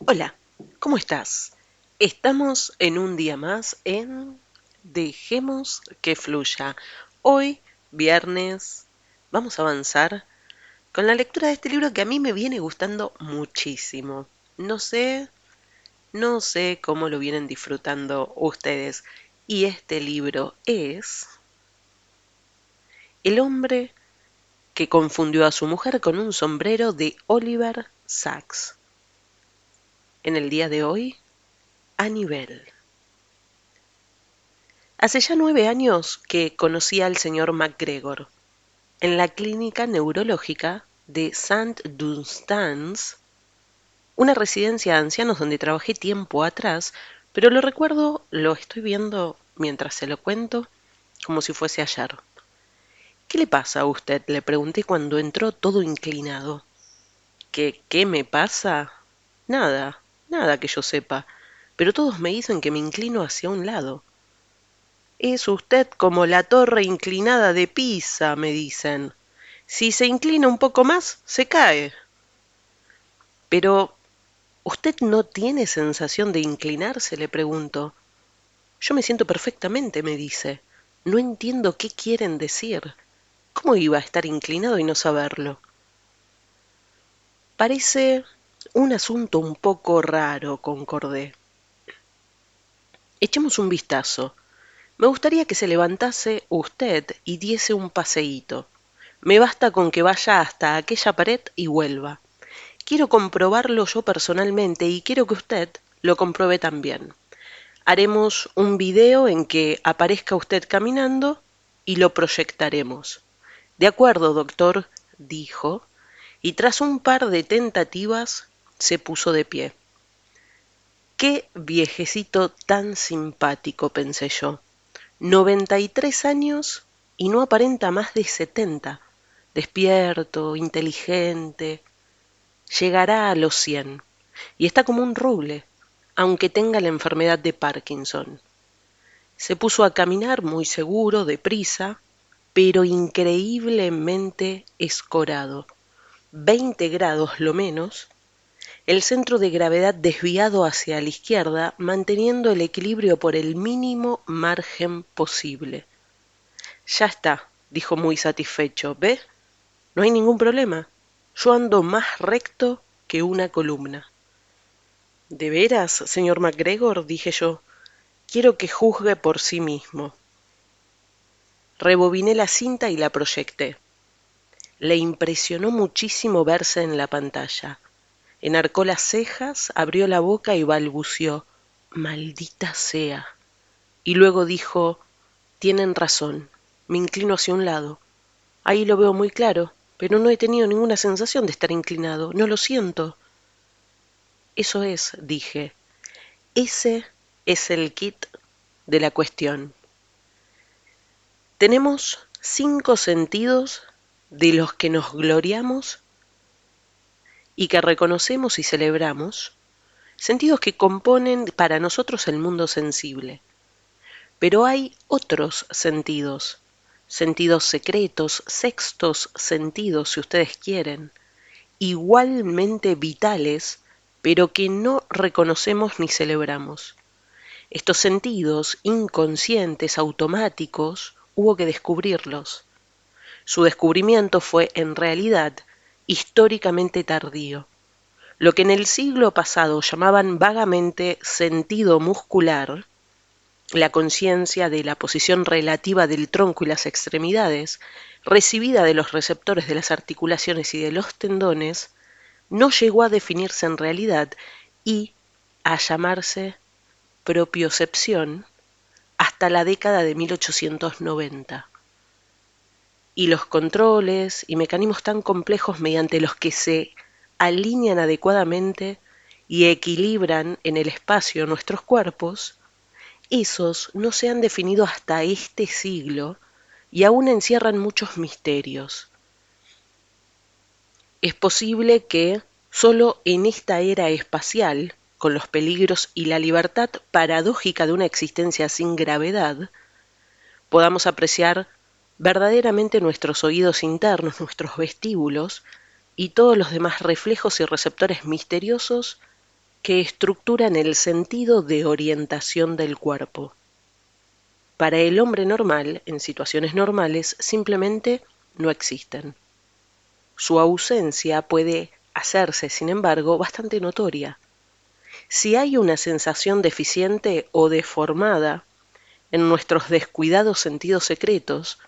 Hola, ¿cómo estás? Estamos en un día más en Dejemos que fluya. Hoy, viernes, vamos a avanzar con la lectura de este libro que a mí me viene gustando muchísimo. No sé, no sé cómo lo vienen disfrutando ustedes. Y este libro es El hombre que confundió a su mujer con un sombrero de Oliver Sacks. En el día de hoy, a nivel. Hace ya 9 años que conocí al señor MacGregor en la clínica neurológica de St. Dunstan's, una residencia de ancianos donde trabajé tiempo atrás, pero lo recuerdo, lo estoy viendo mientras se lo cuento, como si fuese ayer. ¿Qué le pasa a usted?, le pregunté cuando entró todo inclinado. ¿Qué me pasa? Nada, nada que yo sepa, pero todos me dicen que me inclino hacia un lado. Es usted como la torre inclinada de Pisa, me dicen. Si se inclina un poco más, se cae. Pero, ¿usted no tiene sensación de inclinarse?, le pregunto. Yo me siento perfectamente, me dice. No entiendo qué quieren decir. ¿Cómo iba a estar inclinado y no saberlo? Parece un asunto un poco raro, concordé. Echemos un vistazo. Me gustaría que se levantase usted y diese un paseíto. Me basta con que vaya hasta aquella pared y vuelva. Quiero comprobarlo yo personalmente y quiero que usted lo compruebe también. Haremos un video en que aparezca usted caminando y lo proyectaremos. De acuerdo, doctor, dijo, y tras un par de tentativas se puso de pie. Qué viejecito tan simpático, pensé yo. 93 años y no aparenta más de 70. Despierto, inteligente. Llegará a los 100 y está como un roble, aunque tenga la enfermedad de Parkinson. Se puso a caminar muy seguro, deprisa, pero increíblemente escorado. 20 grados lo menos, el centro de gravedad desviado hacia la izquierda, manteniendo el equilibrio por el mínimo margen posible. Ya está, dijo muy satisfecho. ¿Ve? No hay ningún problema. Yo ando más recto que una columna. ¿De veras, señor MacGregor?, dije yo. Quiero que juzgue por sí mismo. Rebobiné la cinta y la proyecté. Le impresionó muchísimo verse en la pantalla. Enarcó las cejas, abrió la boca y balbució: «Maldita sea». Y luego dijo: «Tienen razón. Me inclino hacia un lado. Ahí lo veo muy claro, pero no he tenido ninguna sensación de estar inclinado. No lo siento». Eso es, dije. Ese es el kit de la cuestión. Tenemos 5 sentidos de los que nos gloriamos y que reconocemos y celebramos, sentidos que componen para nosotros el mundo sensible. Pero hay otros sentidos, sentidos secretos, sextos sentidos, si ustedes quieren, igualmente vitales, pero que no reconocemos ni celebramos. Estos sentidos inconscientes, automáticos, hubo que descubrirlos. Su descubrimiento fue, en realidad, históricamente tardío. Lo que en el siglo pasado llamaban vagamente sentido muscular, la conciencia de la posición relativa del tronco y las extremidades, recibida de los receptores de las articulaciones y de los tendones, no llegó a definirse en realidad y a llamarse propiocepción hasta la década de 1890. Y los controles y mecanismos tan complejos mediante los que se alinean adecuadamente y equilibran en el espacio nuestros cuerpos, esos no se han definido hasta este siglo y aún encierran muchos misterios. Es posible que solo en esta era espacial, con los peligros y la libertad paradójica de una existencia sin gravedad, podamos apreciar verdaderamente nuestros oídos internos, nuestros vestíbulos y todos los demás reflejos y receptores misteriosos que estructuran el sentido de orientación del cuerpo. Para el hombre normal, en situaciones normales, simplemente no existen. Su ausencia puede hacerse, sin embargo, bastante notoria. Si hay una sensación deficiente o deformada en nuestros descuidados sentidos secretos,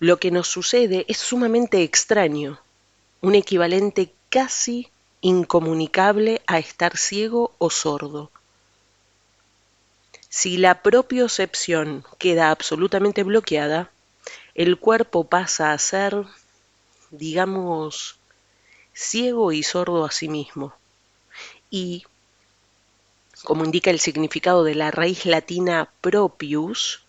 lo que nos sucede es sumamente extraño, un equivalente casi incomunicable a estar ciego o sordo. Si la propiocepción queda absolutamente bloqueada, el cuerpo pasa a ser, digamos, ciego y sordo a sí mismo. Y, como indica el significado de la raíz latina propius,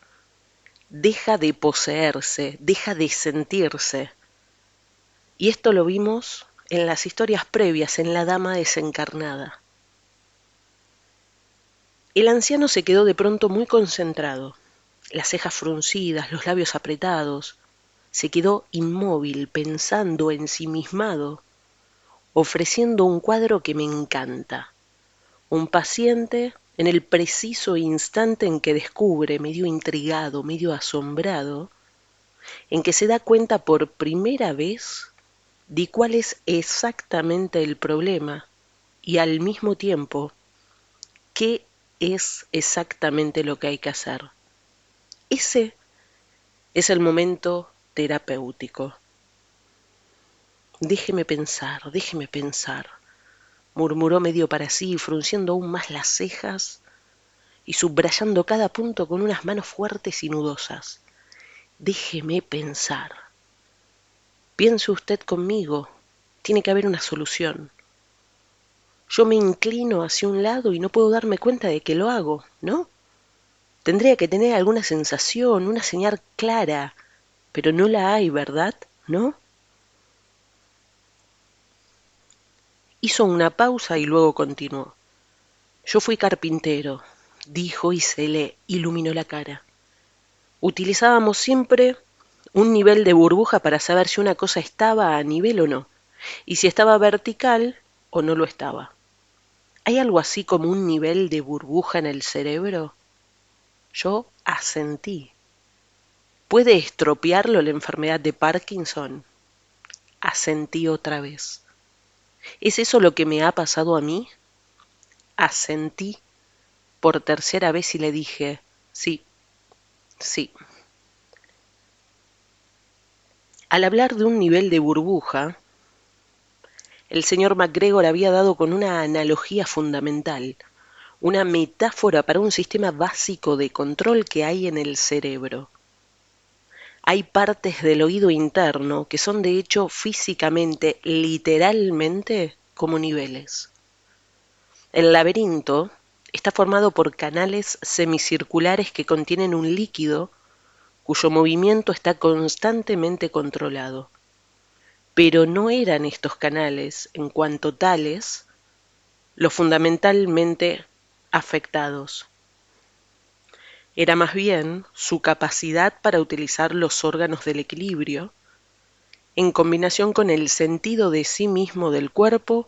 deja de poseerse, deja de sentirse. Y esto lo vimos en las historias previas, en la dama desencarnada. El anciano se quedó de pronto muy concentrado, las cejas fruncidas, los labios apretados. Se quedó inmóvil, pensando, ensimismado, ofreciendo un cuadro que me encanta. Un paciente en el preciso instante en que descubre, medio intrigado, medio asombrado, en que se da cuenta por primera vez de cuál es exactamente el problema y al mismo tiempo qué es exactamente lo que hay que hacer. Ese es el momento terapéutico. Déjeme pensar, murmuró medio para sí, frunciendo aún más las cejas y subrayando cada punto con unas manos fuertes y nudosas. Déjeme pensar. Piense usted conmigo, tiene que haber una solución. Yo me inclino hacia un lado y no puedo darme cuenta de que lo hago, ¿no? Tendría que tener alguna sensación, una señal clara, pero no la hay, ¿verdad? ¿No? Hizo una pausa y luego continuó. Yo fui carpintero, dijo y se le iluminó la cara. Utilizábamos siempre un nivel de burbuja para saber si una cosa estaba a nivel o no, y si estaba vertical o no lo estaba. ¿Hay algo así como un nivel de burbuja en el cerebro? Yo asentí. ¿Puede estropearlo la enfermedad de Parkinson? Asentí otra vez. ¿Es eso lo que me ha pasado a mí? Asentí por tercera vez y le dije, sí, sí. Al hablar de un nivel de burbuja, el señor MacGregor había dado con una analogía fundamental, una metáfora para un sistema básico de control que hay en el cerebro. Hay partes del oído interno que son de hecho físicamente, literalmente, como niveles. El laberinto está formado por canales semicirculares que contienen un líquido cuyo movimiento está constantemente controlado. Pero no eran estos canales, en cuanto tales, los fundamentalmente afectados. Era más bien su capacidad para utilizar los órganos del equilibrio, en combinación con el sentido de sí mismo del cuerpo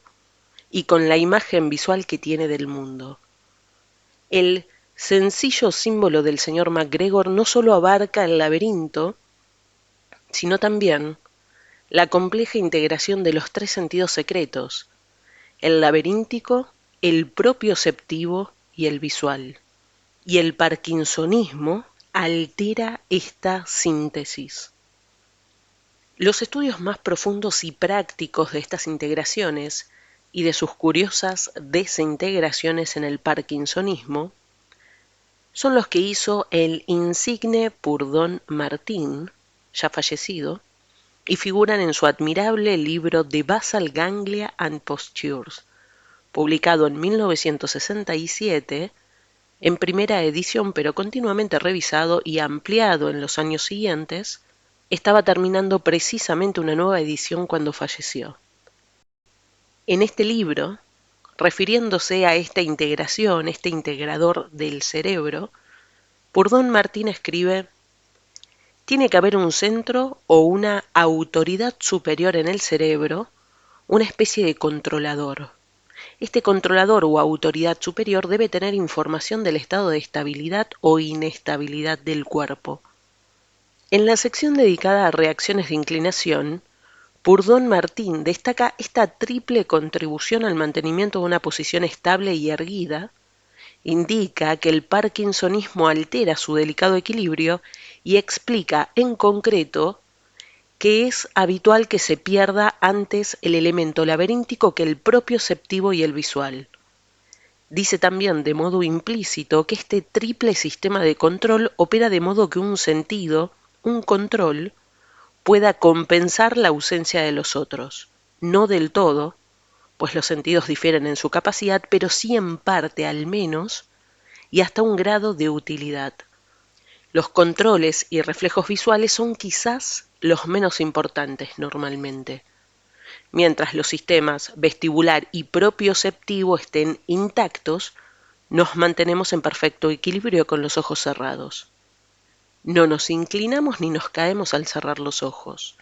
y con la imagen visual que tiene del mundo. El sencillo símbolo del señor MacGregor no solo abarca el laberinto, sino también la compleja integración de los tres sentidos secretos, el laberíntico, el propioceptivo y el visual. Y el parkinsonismo altera esta síntesis. Los estudios más profundos y prácticos de estas integraciones y de sus curiosas desintegraciones en el parkinsonismo son los que hizo el insigne Purdon Martin, ya fallecido, y figuran en su admirable libro The Basal Ganglia and Postures, publicado en 1967, en primera edición pero continuamente revisado y ampliado en los años siguientes. Estaba terminando precisamente una nueva edición cuando falleció. En este libro, refiriéndose a esta integración, este integrador del cerebro, Purdon Martin escribe: tiene que haber un centro o una autoridad superior en el cerebro, una especie de controlador. Este controlador o autoridad superior debe tener información del estado de estabilidad o inestabilidad del cuerpo. En la sección dedicada a reacciones de inclinación, Bourdon-Martin destaca esta triple contribución al mantenimiento de una posición estable y erguida, indica que el parkinsonismo altera su delicado equilibrio y explica en concreto que es habitual que se pierda antes el elemento laberíntico que el propioceptivo y el visual. Dice también de modo implícito que este triple sistema de control opera de modo que un sentido, un control, pueda compensar la ausencia de los otros. No del todo, pues los sentidos difieren en su capacidad, pero sí en parte al menos y hasta un grado de utilidad. Los controles y reflejos visuales son quizás los menos importantes normalmente. Mientras los sistemas vestibular y propioceptivo estén intactos, nos mantenemos en perfecto equilibrio con los ojos cerrados. No nos inclinamos ni nos caemos al cerrar los ojos,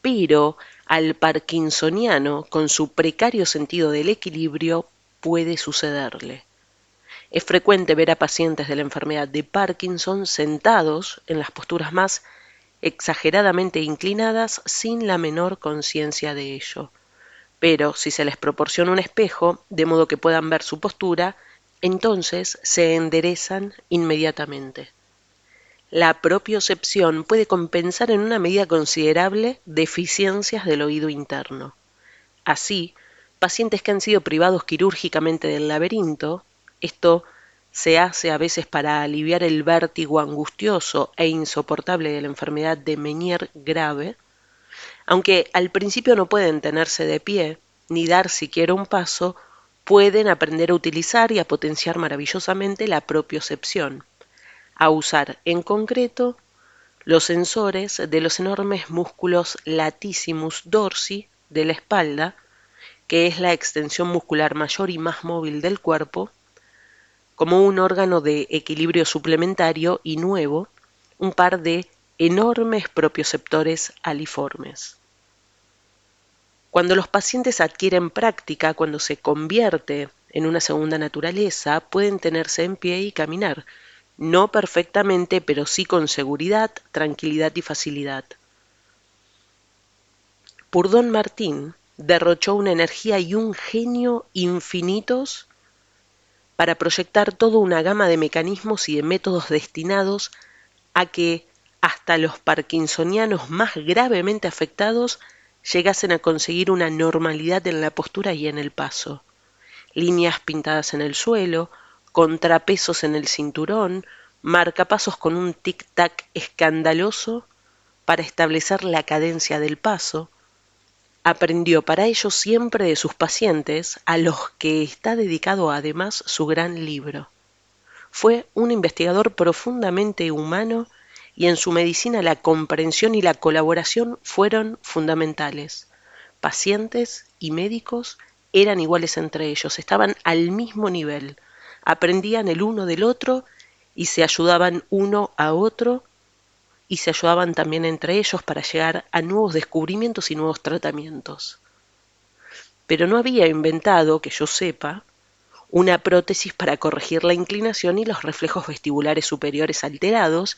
pero al parkinsoniano, con su precario sentido del equilibrio, puede sucederle. Es frecuente ver a pacientes de la enfermedad de Parkinson sentados en las posturas más exageradamente inclinadas sin la menor conciencia de ello. Pero si se les proporciona un espejo, de modo que puedan ver su postura, entonces se enderezan inmediatamente. La propiocepción puede compensar en una medida considerable deficiencias del oído interno. Así, pacientes que han sido privados quirúrgicamente del laberinto, esto se hace a veces para aliviar el vértigo angustioso e insoportable de la enfermedad de Meniere grave, aunque al principio no pueden tenerse de pie ni dar siquiera un paso, pueden aprender a utilizar y a potenciar maravillosamente la propiocepción, a usar en concreto los sensores de los enormes músculos latissimus dorsi de la espalda, que es la extensión muscular mayor y más móvil del cuerpo, como un órgano de equilibrio suplementario y nuevo, un par de enormes propioceptores aliformes. Cuando los pacientes adquieren práctica, cuando se convierte en una segunda naturaleza, pueden tenerse en pie y caminar, no perfectamente, pero sí con seguridad, tranquilidad y facilidad. Bourdon-Martin derrochó una energía y un genio infinitos para proyectar toda una gama de mecanismos y de métodos destinados a que hasta los parkinsonianos más gravemente afectados llegasen a conseguir una normalidad en la postura y en el paso. Líneas pintadas en el suelo, contrapesos en el cinturón, marcapasos con un tic-tac escandaloso para establecer la cadencia del paso. Aprendió para ello siempre de sus pacientes, a los que está dedicado además su gran libro. Fue un investigador profundamente humano y en su medicina la comprensión y la colaboración fueron fundamentales. Pacientes y médicos eran iguales entre ellos, estaban al mismo nivel, aprendían el uno del otro y se ayudaban uno a otro y se ayudaban también entre ellos para llegar a nuevos descubrimientos y nuevos tratamientos. Pero no había inventado, que yo sepa, una prótesis para corregir la inclinación y los reflejos vestibulares superiores alterados,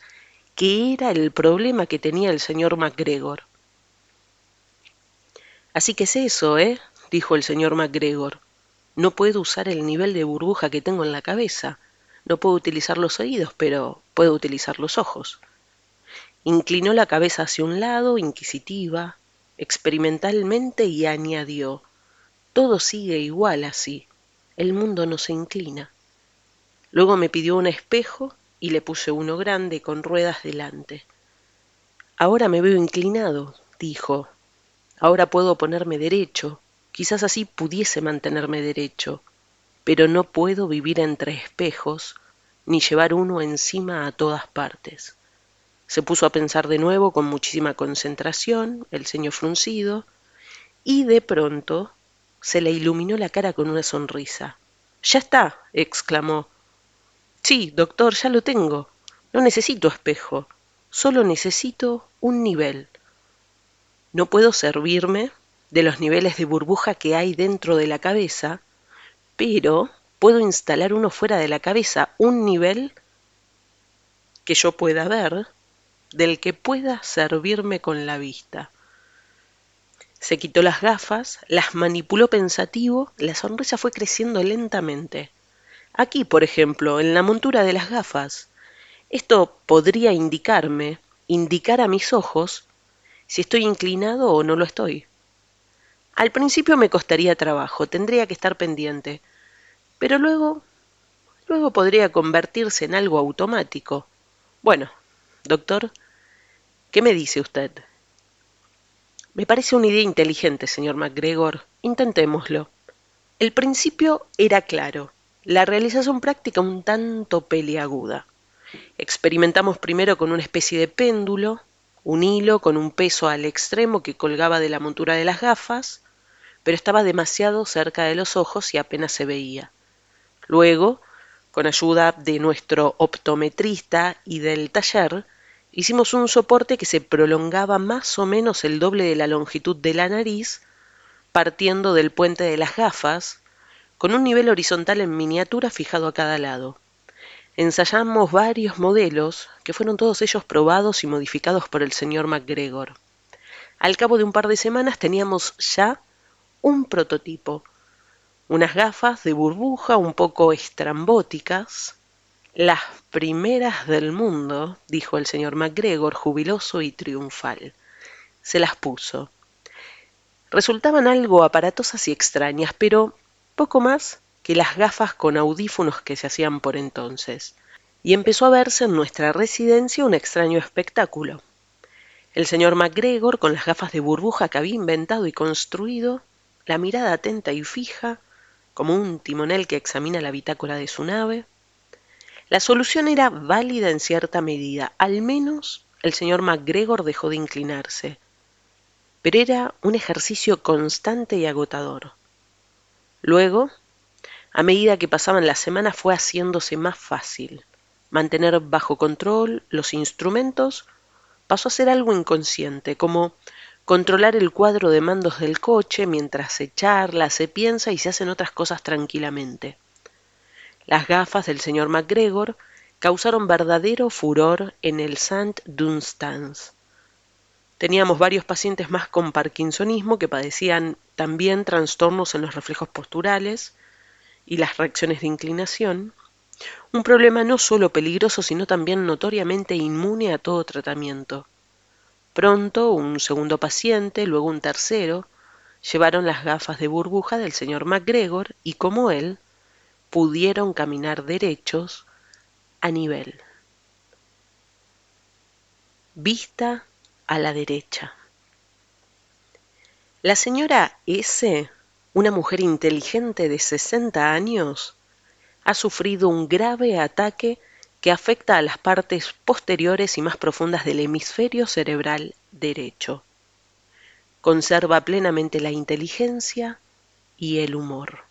que era el problema que tenía el señor MacGregor. Así que es eso, dijo el señor MacGregor. No puedo usar el nivel de burbuja que tengo en la cabeza. No puedo utilizar los oídos, pero puedo utilizar los ojos. Inclinó la cabeza hacia un lado, inquisitiva, experimentalmente, y añadió: todo sigue igual así. El mundo no se inclina. Luego me pidió un espejo y le puse uno grande con ruedas delante. Ahora me veo inclinado, dijo. Ahora puedo ponerme derecho. Quizás así pudiese mantenerme derecho, pero no puedo vivir entre espejos ni llevar uno encima a todas partes. Se puso a pensar de nuevo con muchísima concentración, el ceño fruncido, y de pronto se le iluminó la cara con una sonrisa. «Ya está», exclamó. «Sí, doctor, ya lo tengo. No necesito espejo, solo necesito un nivel. No puedo servirme de los niveles de burbuja que hay dentro de la cabeza, pero puedo instalar uno fuera de la cabeza, un nivel que yo pueda ver, del que pueda servirme con la vista. Se quitó las gafas, las manipuló pensativo, la sonrisa fue creciendo lentamente. Aquí, por ejemplo, en la montura de las gafas, esto podría indicar a mis ojos si estoy inclinado o no lo estoy. Al principio me costaría trabajo, tendría que estar pendiente, pero luego podría convertirse en algo automático. Bueno, doctor, ¿qué me dice usted? Me parece una idea inteligente, señor MacGregor. Intentémoslo. El principio era claro, la realización práctica un tanto peliaguda. Experimentamos primero con una especie de péndulo, un hilo con un peso al extremo que colgaba de la montura de las gafas, pero estaba demasiado cerca de los ojos y apenas se veía. Luego, con ayuda de nuestro optometrista y del taller, hicimos un soporte que se prolongaba más o menos el doble de la longitud de la nariz, partiendo del puente de las gafas, con un nivel horizontal en miniatura fijado a cada lado. Ensayamos varios modelos, que fueron todos ellos probados y modificados por el señor MacGregor. Al cabo de un par de semanas teníamos ya un prototipo, unas gafas de burbuja un poco estrambóticas, las primeras del mundo, dijo el señor MacGregor, jubiloso y triunfal. Se las puso. Resultaban algo aparatosas y extrañas, pero poco más que las gafas con audífonos que se hacían por entonces. Y empezó a verse en nuestra residencia un extraño espectáculo. El señor MacGregor, con las gafas de burbuja que había inventado y construido, la mirada atenta y fija, como un timonel que examina la bitácora de su nave. La solución era válida en cierta medida, al menos el señor MacGregor dejó de inclinarse, pero era un ejercicio constante y agotador. Luego, a medida que pasaban las semanas, fue haciéndose más fácil. Mantener bajo control los instrumentos pasó a ser algo inconsciente, como controlar el cuadro de mandos del coche mientras se charla, se piensa y se hacen otras cosas tranquilamente. Las gafas del señor MacGregor causaron verdadero furor en el St. Dunstan's. Teníamos varios pacientes más con parkinsonismo que padecían también trastornos en los reflejos posturales y las reacciones de inclinación, un problema no solo peligroso sino también notoriamente inmune a todo tratamiento. Pronto un segundo paciente, luego un tercero, llevaron las gafas de burbuja del señor MacGregor y como él, pudieron caminar derechos a nivel. Vista a la derecha. La señora S., una mujer inteligente de 60 años, ha sufrido un grave ataque que afecta a las partes posteriores y más profundas del hemisferio cerebral derecho. Conserva plenamente la inteligencia y el humor.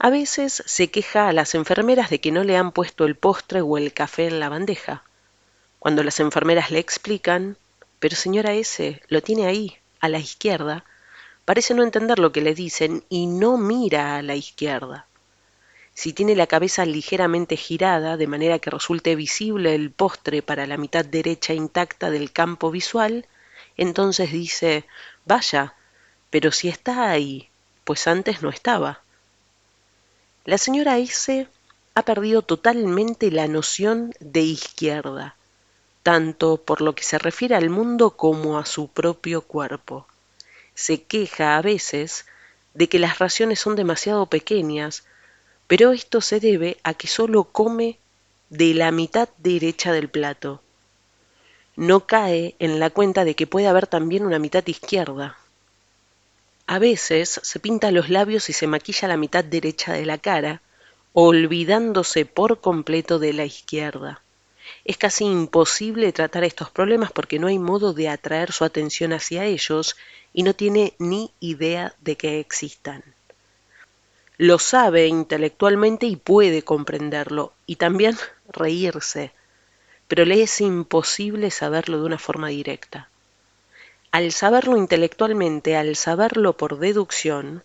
A veces se queja a las enfermeras de que no le han puesto el postre o el café en la bandeja. Cuando las enfermeras le explican, pero señora S., lo tiene ahí, a la izquierda, parece no entender lo que le dicen y no mira a la izquierda. Si tiene la cabeza ligeramente girada, de manera que resulte visible el postre para la mitad derecha intacta del campo visual, entonces dice, vaya, pero si está ahí, pues antes no estaba. La señora S. ha perdido totalmente la noción de izquierda, tanto por lo que se refiere al mundo como a su propio cuerpo. Se queja a veces de que las raciones son demasiado pequeñas, pero esto se debe a que solo come de la mitad derecha del plato. No cae en la cuenta de que puede haber también una mitad izquierda. A veces se pinta los labios y se maquilla la mitad derecha de la cara, olvidándose por completo de la izquierda. Es casi imposible tratar estos problemas porque no hay modo de atraer su atención hacia ellos y no tiene ni idea de que existan. Lo sabe intelectualmente y puede comprenderlo y también reírse, pero le es imposible saberlo de una forma directa. Al saberlo intelectualmente, al saberlo por deducción,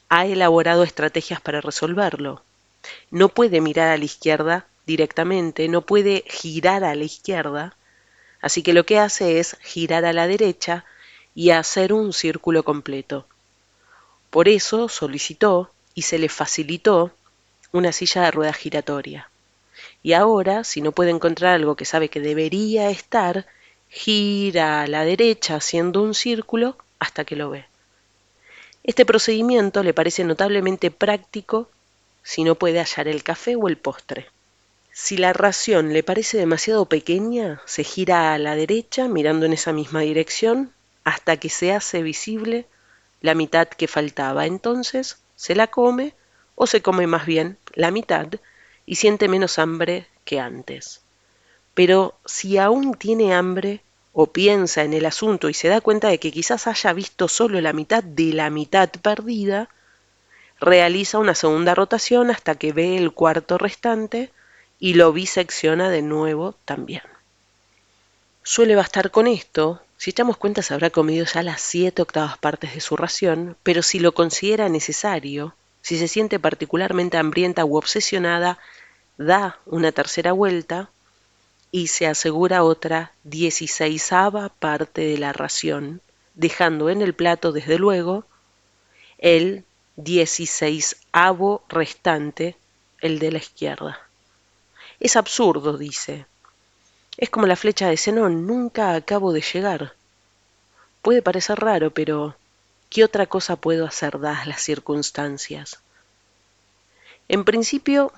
ha elaborado estrategias para resolverlo. No puede mirar a la izquierda directamente, no puede girar a la izquierda, así que lo que hace es girar a la derecha y hacer un círculo completo. Por eso solicitó y se le facilitó una silla de ruedas giratoria. Y ahora, si no puede encontrar algo que sabe que debería estar, gira a la derecha haciendo un círculo hasta que lo ve. Este procedimiento le parece notablemente práctico si no puede hallar el café o el postre. Si la ración le parece demasiado pequeña, se gira a la derecha mirando en esa misma dirección hasta que se hace visible la mitad que faltaba. Entonces se la come o se come más bien la mitad y siente menos hambre que antes. Pero si aún tiene hambre o piensa en el asunto y se da cuenta de que quizás haya visto solo la mitad de la mitad perdida, realiza una segunda rotación hasta que ve el cuarto restante y lo bisecciona de nuevo también. Suele bastar con esto. Si echamos cuentas habrá comido ya las 7/8 partes de su ración, pero si lo considera necesario, si se siente particularmente hambrienta u obsesionada, da una tercera vuelta y se asegura otra 16ª parte de la ración, dejando en el plato, desde luego, el 16avo restante, el de la izquierda. Es absurdo, dice. Es como la flecha de Zenón, nunca acabo de llegar. Puede parecer raro, pero ¿qué otra cosa puedo hacer dadas las circunstancias? En principio,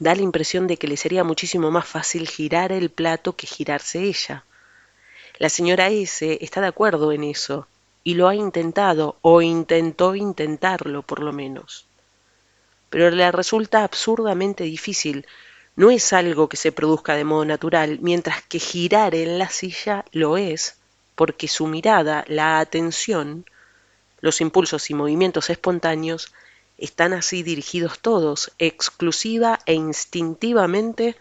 da la impresión de que le sería muchísimo más fácil girar el plato que girarse ella. La señora S. está de acuerdo en eso, y lo ha intentado, o intentó intentarlo por lo menos. Pero le resulta absurdamente difícil. No es algo que se produzca de modo natural, mientras que girar en la silla lo es, porque su mirada, la atención, los impulsos y movimientos espontáneos están así dirigidos todos, exclusiva e instintivamente,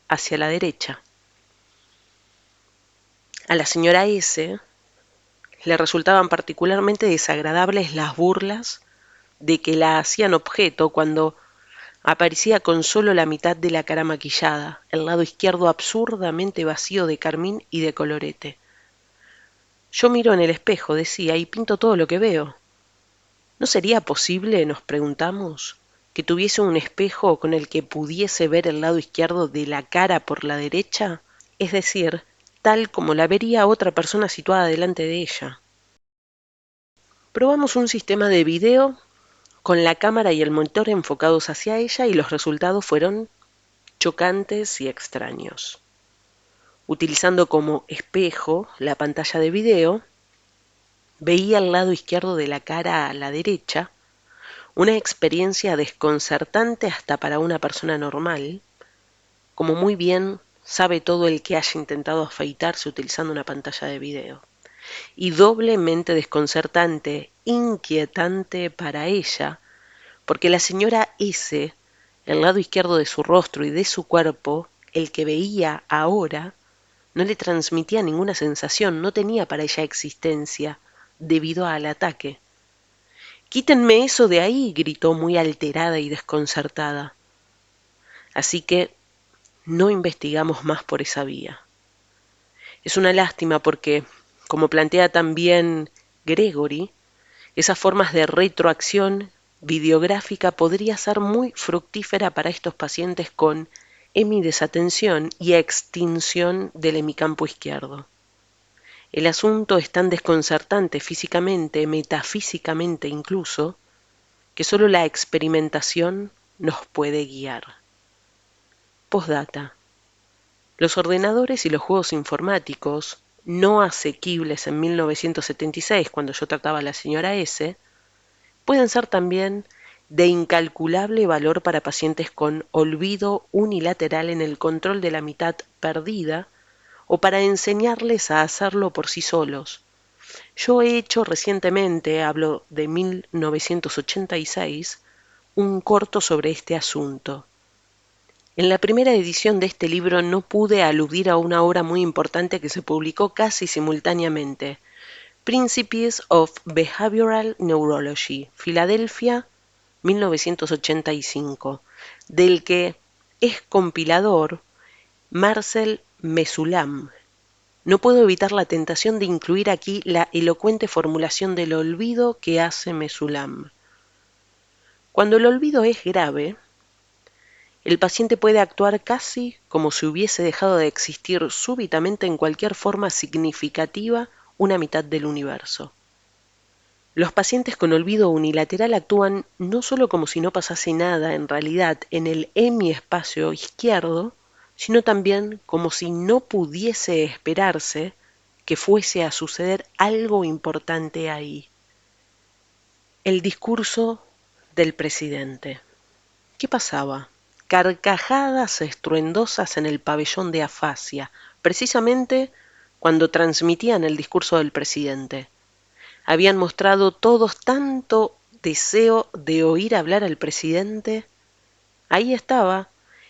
hacia la derecha. A la señora S. le resultaban particularmente desagradables las burlas de que la hacían objeto cuando aparecía con solo la mitad de la cara maquillada, el lado izquierdo absurdamente vacío de carmín y de colorete. Yo miro en el espejo, decía, y pinto todo lo que veo. ¿No sería posible, nos preguntamos, que tuviese un espejo con el que pudiese ver el lado izquierdo de la cara por la derecha? Es decir, tal como la vería otra persona situada delante de ella. Probamos un sistema de video con la cámara y el monitor enfocados hacia ella y los resultados fueron chocantes y extraños. Utilizando como espejo la pantalla de video, veía el lado izquierdo de la cara a la derecha, una experiencia desconcertante hasta para una persona normal, como muy bien sabe todo el que haya intentado afeitarse utilizando una pantalla de video, y doblemente desconcertante, inquietante para ella, porque la señora S., el lado izquierdo de su rostro y de su cuerpo, el que veía ahora, no le transmitía ninguna sensación, no tenía para ella existencia, debido al ataque. «Quítenme eso de ahí», gritó muy alterada y desconcertada. Así que no investigamos más por esa vía. Es una lástima porque, como plantea también Gregory, esas formas de retroacción videográfica podría ser muy fructífera para estos pacientes con hemidesatención y extinción del hemicampo izquierdo. El asunto es tan desconcertante físicamente, metafísicamente incluso, que solo la experimentación nos puede guiar. Postdata. Los ordenadores y los juegos informáticos, no asequibles en 1976, cuando yo trataba a la señora S., pueden ser también de incalculable valor para pacientes con olvido unilateral en el control de la mitad perdida o para enseñarles a hacerlo por sí solos. Yo he hecho recientemente, hablo de 1986, un corto sobre este asunto. En la primera edición de este libro no pude aludir a una obra muy importante que se publicó casi simultáneamente, Principles of Behavioral Neurology, Filadelfia, 1985, del que es compilador Marcel Mesulam. No puedo evitar la tentación de incluir aquí la elocuente formulación del olvido que hace Mesulam. Cuando el olvido es grave, el paciente puede actuar casi como si hubiese dejado de existir súbitamente en cualquier forma significativa una mitad del universo. Los pacientes con olvido unilateral actúan no solo como si no pasase nada en realidad en el hemiespacio izquierdo, sino también como si no pudiese esperarse que fuese a suceder algo importante ahí. El discurso del presidente. ¿Qué pasaba? Carcajadas estruendosas en el pabellón de afasia, precisamente cuando transmitían el discurso del presidente. Habían mostrado todos tanto deseo de oír hablar al presidente. Ahí estaba,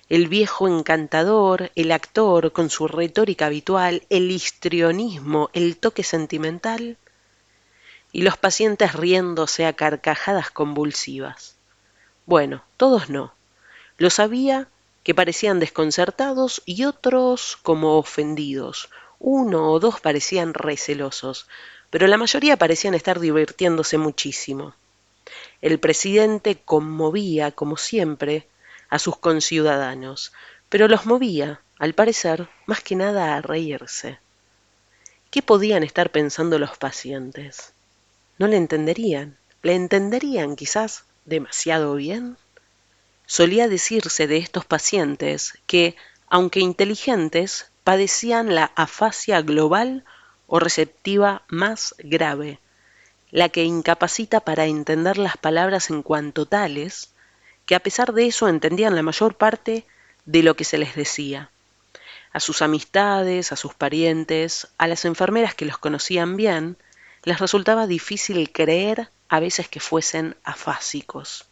el viejo encantador, el actor con su retórica habitual, el histrionismo, el toque sentimental, y los pacientes riéndose a carcajadas convulsivas. Bueno, todos no. Los había que parecían desconcertados y otros como ofendidos. Uno o dos parecían recelosos, pero la mayoría parecían estar divirtiéndose muchísimo. El presidente conmovía, como siempre, a sus conciudadanos, pero los movía, al parecer, más que nada a reírse. ¿Qué podían estar pensando los pacientes? ¿No le entenderían? ¿Le entenderían quizás demasiado bien? Solía decirse de estos pacientes que, aunque inteligentes, padecían la afasia global o receptiva más grave, la que incapacita para entender las palabras en cuanto tales, que a pesar de eso entendían la mayor parte de lo que se les decía. A sus amistades, a sus parientes, a las enfermeras que los conocían bien, les resultaba difícil creer a veces que fuesen afásicos.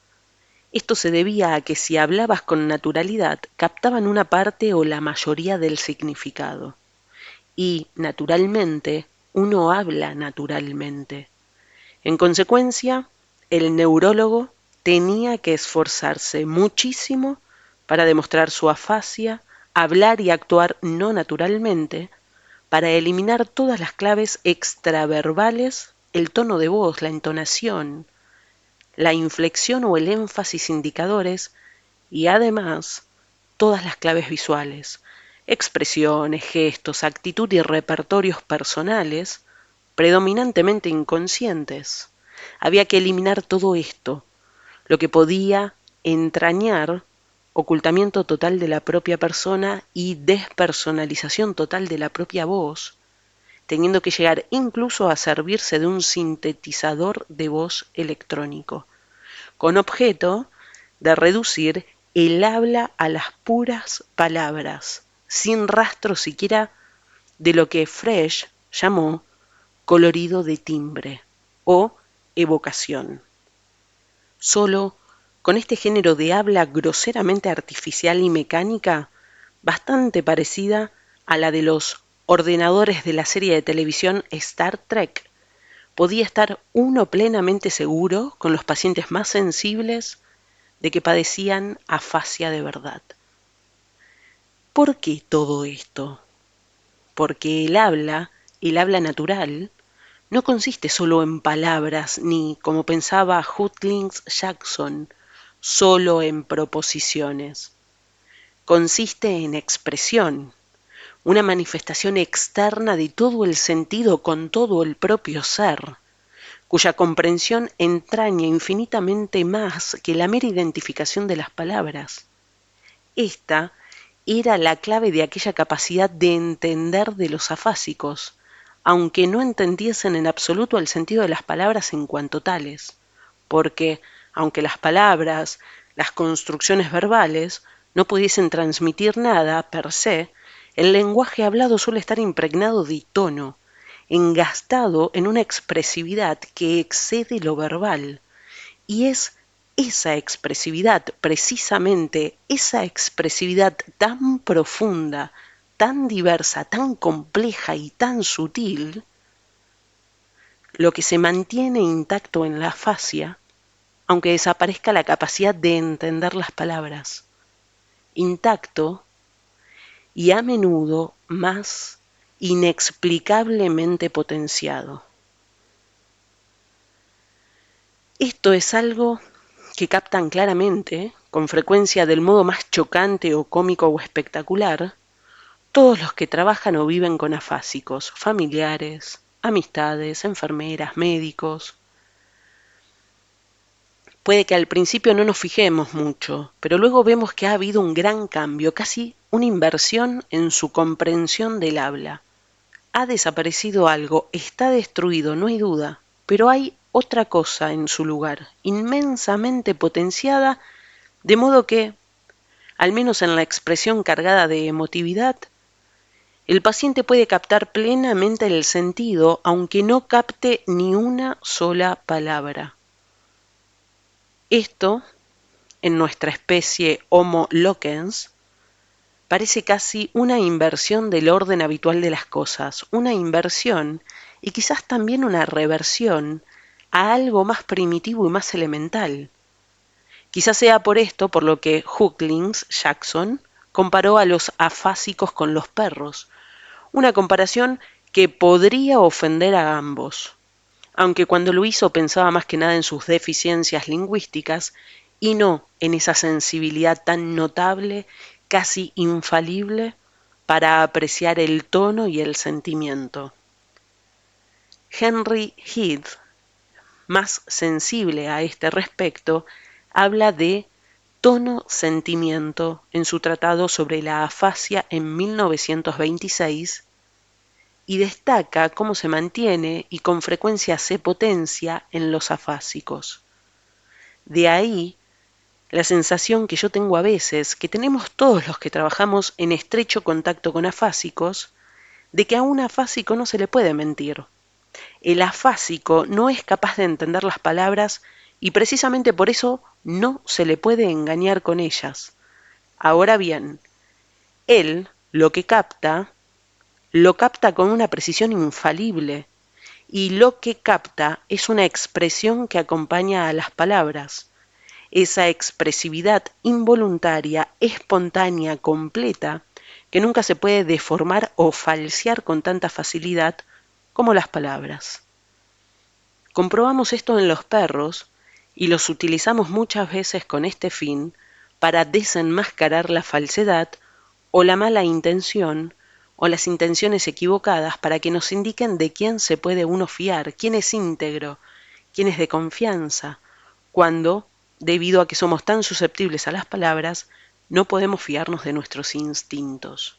Esto se debía a que si hablabas con naturalidad, captaban una parte o la mayoría del significado. Y, naturalmente, uno habla naturalmente. En consecuencia, el neurólogo tenía que esforzarse muchísimo para demostrar su afasia, hablar y actuar no naturalmente, para eliminar todas las claves extraverbales, el tono de voz, la entonación, la inflexión o el énfasis indicadores y además todas las claves visuales, expresiones, gestos, actitud y repertorios personales, predominantemente inconscientes. Había que eliminar todo esto, lo que podía entrañar ocultamiento total de la propia persona y despersonalización total de la propia voz, teniendo que llegar incluso a servirse de un sintetizador de voz electrónico, con objeto de reducir el habla a las puras palabras, sin rastro siquiera de lo que Fresh llamó colorido de timbre o evocación. Solo con este género de habla groseramente artificial y mecánica, bastante parecida a la de los ordenadores de la serie de televisión Star Trek, podía estar uno plenamente seguro, con los pacientes más sensibles, de que padecían afasia de verdad. ¿Por qué todo esto? Porque el habla natural, no consiste solo en palabras, ni, como pensaba Hutchins Jackson, solo en proposiciones. Consiste en expresión, una manifestación externa de todo el sentido con todo el propio ser, cuya comprensión entraña infinitamente más que la mera identificación de las palabras. Esta era la clave de aquella capacidad de entender de los afásicos, aunque no entendiesen en absoluto el sentido de las palabras en cuanto tales, porque, aunque las palabras, las construcciones verbales, no pudiesen transmitir nada per se, el lenguaje hablado suele estar impregnado de tono, engastado en una expresividad que excede lo verbal, y es esa expresividad, precisamente esa expresividad tan profunda, tan diversa, tan compleja y tan sutil, lo que se mantiene intacto en la afasia, aunque desaparezca la capacidad de entender las palabras, intacto y a menudo más inexplicablemente potenciado. Esto es algo que captan claramente, con frecuencia del modo más chocante o cómico o espectacular, todos los que trabajan o viven con afásicos, familiares, amistades, enfermeras, médicos. Puede que al principio no nos fijemos mucho, pero luego vemos que ha habido un gran cambio, casi una inversión en su comprensión del habla. Ha desaparecido algo, está destruido, no hay duda, pero hay otra cosa en su lugar, inmensamente potenciada, de modo que, al menos en la expresión cargada de emotividad, el paciente puede captar plenamente el sentido, aunque no capte ni una sola palabra. Esto, en nuestra especie Homo loquens, parece casi una inversión del orden habitual de las cosas, una inversión y quizás también una reversión a algo más primitivo y más elemental. Quizás sea por esto por lo que Hooklings Jackson comparó a los afásicos con los perros, una comparación que podría ofender a ambos, aunque cuando lo hizo pensaba más que nada en sus deficiencias lingüísticas y no en esa sensibilidad tan notable, casi infalible, para apreciar el tono y el sentimiento. Henry Heath, más sensible a este respecto, habla de tono-sentimiento en su tratado sobre la afasia en 1926 y destaca cómo se mantiene y con frecuencia se potencia en los afásicos. De ahí la sensación que yo tengo a veces, que tenemos todos los que trabajamos en estrecho contacto con afásicos, de que a un afásico no se le puede mentir. El afásico no es capaz de entender las palabras y precisamente por eso no se le puede engañar con ellas. Ahora bien, él lo capta con una precisión infalible, y lo que capta es una expresión que acompaña a las palabras. Esa expresividad involuntaria, espontánea, completa, que nunca se puede deformar o falsear con tanta facilidad como las palabras. Comprobamos esto en los perros y los utilizamos muchas veces con este fin para desenmascarar la falsedad o la mala intención o las intenciones equivocadas para que nos indiquen de quién se puede uno fiar, quién es íntegro, quién es de confianza, cuando, debido a que somos tan susceptibles a las palabras, no podemos fiarnos de nuestros instintos.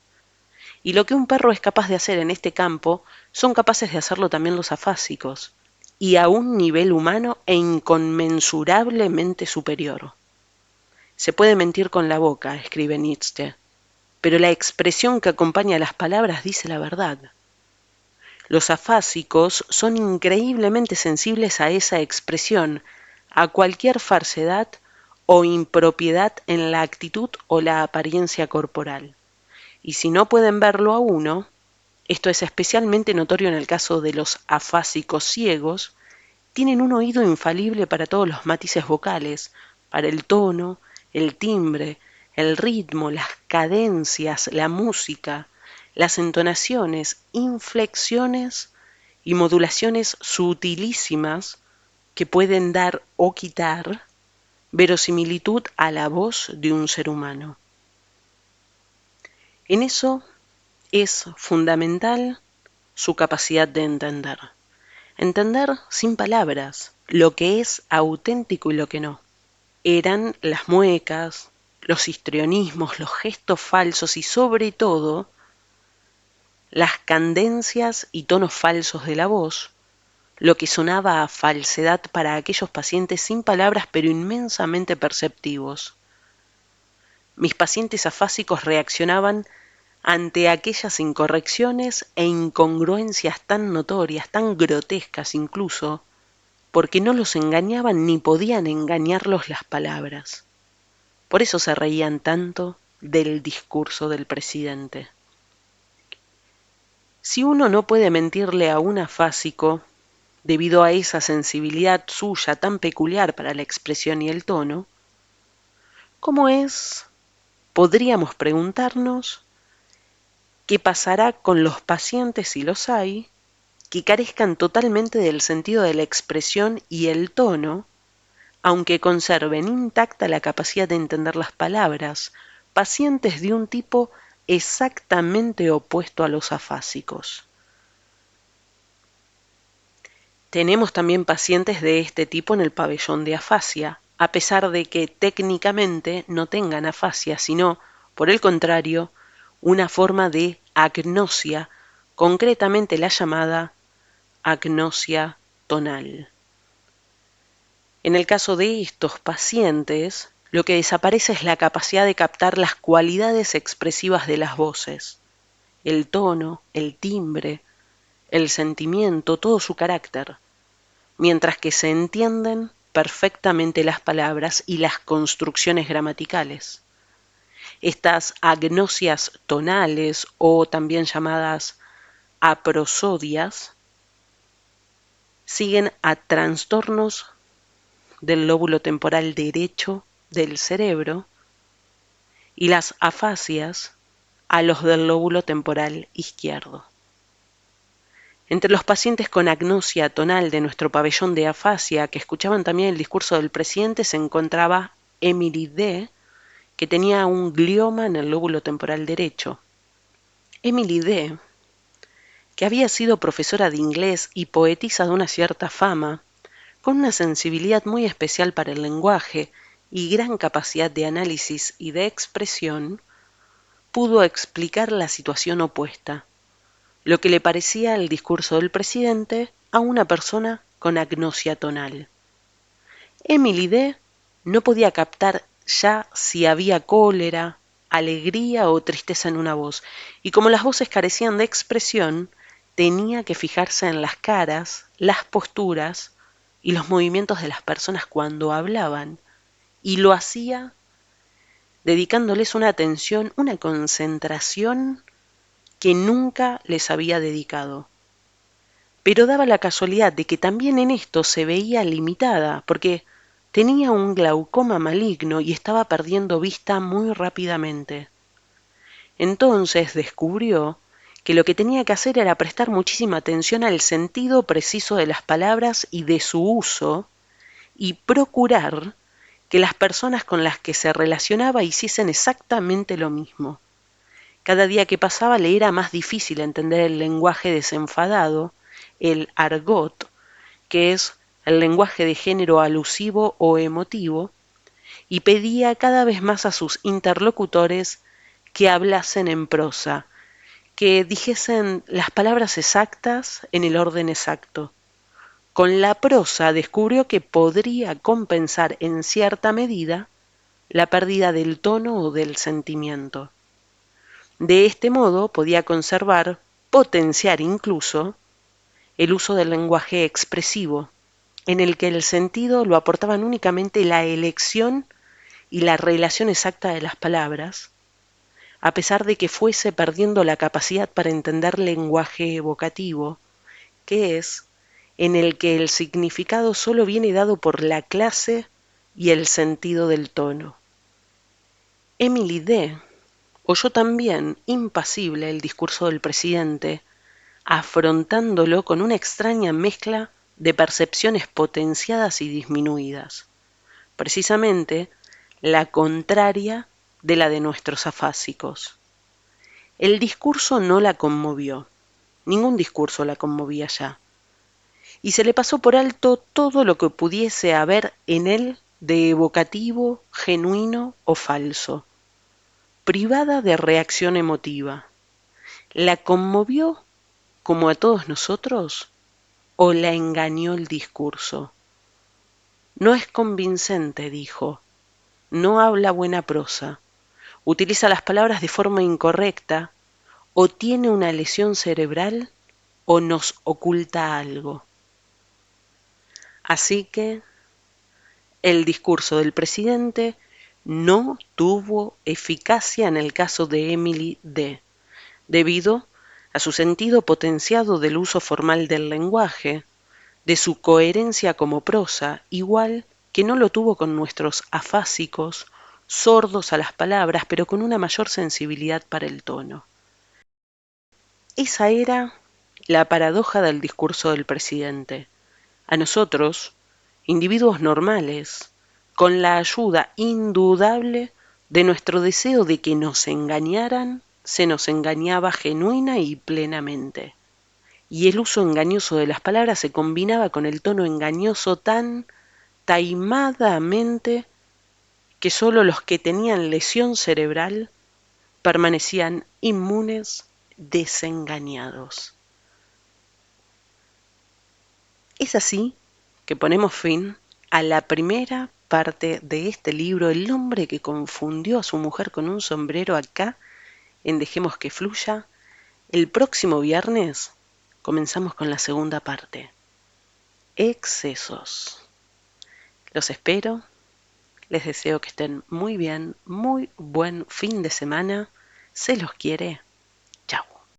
Y lo que un perro es capaz de hacer en este campo, son capaces de hacerlo también los afásicos, y a un nivel humano e inconmensurablemente superior. Se puede mentir con la boca, escribe Nietzsche, pero la expresión que acompaña a las palabras dice la verdad. Los afásicos son increíblemente sensibles a esa expresión, a cualquier falsedad o impropiedad en la actitud o la apariencia corporal. Y si no pueden verlo a uno, esto es especialmente notorio en el caso de los afásicos ciegos, tienen un oído infalible para todos los matices vocales, para el tono, el timbre, el ritmo, las cadencias, la música, las entonaciones, inflexiones y modulaciones sutilísimas que pueden dar o quitar verosimilitud a la voz de un ser humano. En eso es fundamental su capacidad de entender. Entender sin palabras lo que es auténtico y lo que no. Eran las muecas, los histrionismos, los gestos falsos y sobre todo las cadencias y tonos falsos de la voz, lo que sonaba a falsedad para aquellos pacientes sin palabras pero inmensamente perceptivos. Mis pacientes afásicos reaccionaban ante aquellas incorrecciones e incongruencias tan notorias, tan grotescas incluso, porque no los engañaban ni podían engañarlos las palabras. Por eso se reían tanto del discurso del presidente. Si uno no puede mentirle a un afásico, debido a esa sensibilidad suya tan peculiar para la expresión y el tono, ¿cómo es? Podríamos preguntarnos qué pasará con los pacientes, si los hay, que carezcan totalmente del sentido de la expresión y el tono, aunque conserven intacta la capacidad de entender las palabras, pacientes de un tipo exactamente opuesto a los afásicos. Tenemos también pacientes de este tipo en el pabellón de afasia, a pesar de que técnicamente no tengan afasia, sino, por el contrario, una forma de agnosia, concretamente la llamada agnosia tonal. En el caso de estos pacientes, lo que desaparece es la capacidad de captar las cualidades expresivas de las voces, el tono, el timbre, el sentimiento, todo su carácter, mientras que se entienden perfectamente las palabras y las construcciones gramaticales. Estas agnosias tonales, o también llamadas aprosodias, siguen a trastornos del lóbulo temporal derecho del cerebro y las afasias a los del lóbulo temporal izquierdo. Entre los pacientes con agnosia tonal de nuestro pabellón de afasia que escuchaban también el discurso del presidente se encontraba Emily D., que tenía un glioma en el lóbulo temporal derecho. Emily D., que había sido profesora de inglés y poetisa de una cierta fama, con una sensibilidad muy especial para el lenguaje y gran capacidad de análisis y de expresión, pudo explicar la situación opuesta, lo que le parecía el discurso del presidente a una persona con agnosia tonal. Emily D. no podía captar ya si había cólera, alegría o tristeza en una voz, y como las voces carecían de expresión, tenía que fijarse en las caras, las posturas y los movimientos de las personas cuando hablaban, y lo hacía dedicándoles una atención, una concentración que nunca les había dedicado. Pero daba la casualidad de que también en esto se veía limitada, porque tenía un glaucoma maligno y estaba perdiendo vista muy rápidamente. Entonces descubrió que lo que tenía que hacer era prestar muchísima atención al sentido preciso de las palabras y de su uso, y procurar que las personas con las que se relacionaba hiciesen exactamente lo mismo. Cada día que pasaba le era más difícil entender el lenguaje desenfadado, el argot, que es el lenguaje de género alusivo o emotivo, y pedía cada vez más a sus interlocutores que hablasen en prosa, que dijesen las palabras exactas en el orden exacto. Con la prosa descubrió que podría compensar en cierta medida la pérdida del tono o del sentimiento. De este modo podía conservar, potenciar incluso, el uso del lenguaje expresivo, en el que el sentido lo aportaban únicamente la elección y la relación exacta de las palabras, a pesar de que fuese perdiendo la capacidad para entender lenguaje evocativo, que es en el que el significado solo viene dado por la clase y el sentido del tono. Emily D. oyó también, impasible, el discurso del presidente, afrontándolo con una extraña mezcla de percepciones potenciadas y disminuidas, precisamente la contraria de la de nuestros afásicos. El discurso no la conmovió, ningún discurso la conmovía ya, y se le pasó por alto todo lo que pudiese haber en él de evocativo, genuino o falso. Privada de reacción emotiva, ¿la conmovió como a todos nosotros o la engañó el discurso? No es convincente, dijo, no habla buena prosa, utiliza las palabras de forma incorrecta, o tiene una lesión cerebral o nos oculta algo. Así que el discurso del presidente no tuvo eficacia en el caso de Emily D., debido a su sentido potenciado del uso formal del lenguaje, de su coherencia como prosa, igual que no lo tuvo con nuestros afásicos, sordos a las palabras, pero con una mayor sensibilidad para el tono. Esa era la paradoja del discurso del presidente. A nosotros, individuos normales, con la ayuda indudable de nuestro deseo de que nos engañaran, se nos engañaba genuina y plenamente. Y el uso engañoso de las palabras se combinaba con el tono engañoso tan taimadamente que sólo los que tenían lesión cerebral permanecían inmunes, desengañados. Es así que ponemos fin a la primera parte de este libro, El hombre que confundió a su mujer con un sombrero, acá en Dejemos que Fluya. El próximo viernes comenzamos con la segunda parte, Excesos. Los espero, les deseo que estén muy bien, muy buen fin de semana, se los quiere.